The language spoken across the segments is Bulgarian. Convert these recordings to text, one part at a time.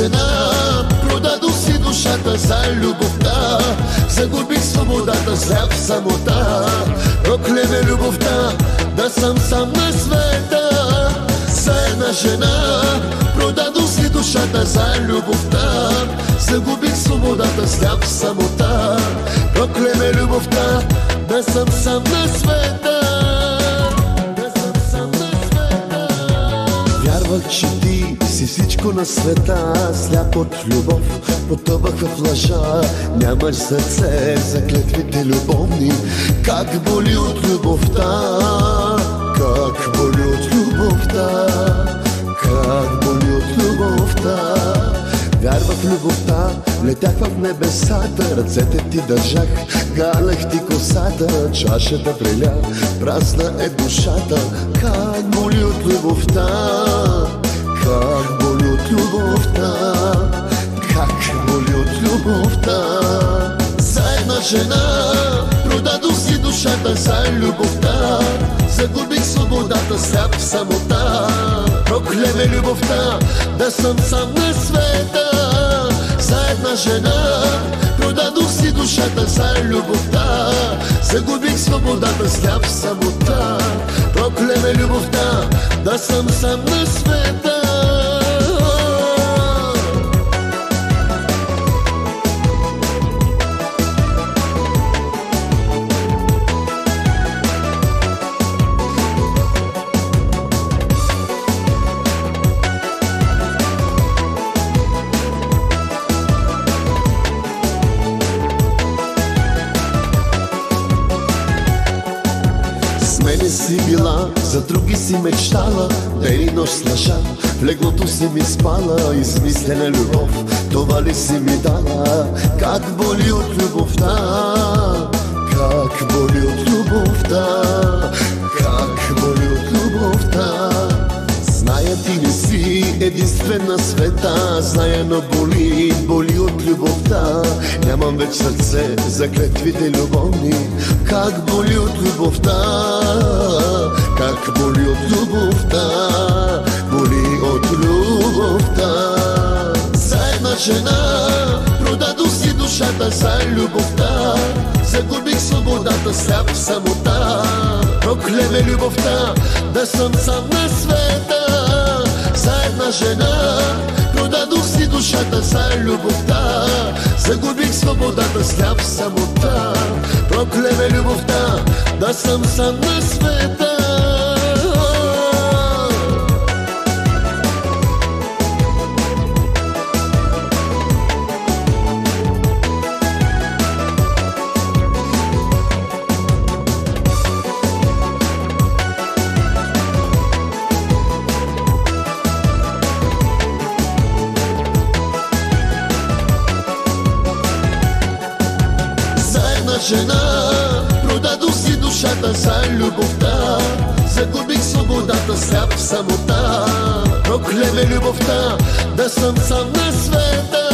жена, продадох си душата за любовта, загубих свободата, зрях в самота. Проклеме любовта, да съм сам на света. За една жена, продадох си душата за любовта, загубих свободата, зрях в самота. Проклеме любовта, да съм сам на света. Вярвах, че ти си всичко на света, сляп от любов, потъваха в лъжа. Нямаш сърце за клетвите любовни. Как боли от любовта, как боли от любовта, как боли от любовта. Вярвах в любовта, летях в небесата, ръцете ти държах, галех ти косата, чашата преля, празна е душата. Как боли от любовта, как боли от любовта, как боли от любовта. За една жена, продадох си душата за любовта, загубих свободата, сляп в самота. Проклеме любовта, да съм сам на света. За една жена, продадох си душата за любовта, загубих свободата, сляп в самота. Проклеме любовта, да съм сам на света. С мене си била, за други си мечтала, ден и нощ с лъжа, в леглото си ми спала. Измислена любов, това ли си ми дала? Как боли от любовта, как боли от любовта, как боли от любовта. Зная, ти не си единствен на света, зная, но боли, боли от любовта. Нямам вече сърце за клетвите любовни. Как боли от любовта, как боли от любовта, боли от любовта. За една жена, продадох си душата за любовта, загубих свободата, сляп в самота. Проклеме любовта, да съм сам на света. За една жена, продадох си душата за любовта, загубих свободата, сляп в самота. Проклеме любовта, да съм сам на света. Жена, продадох си душата за любовта, загубих свободата, сляп в самота. Проклеме любовта, да съм сам на света.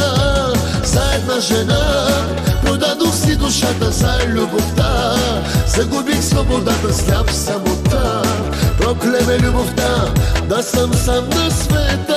За една жена, продадох си душата за любовта, загубих свободата, сляп в самота. Проклеме любовта, да съм сам на света.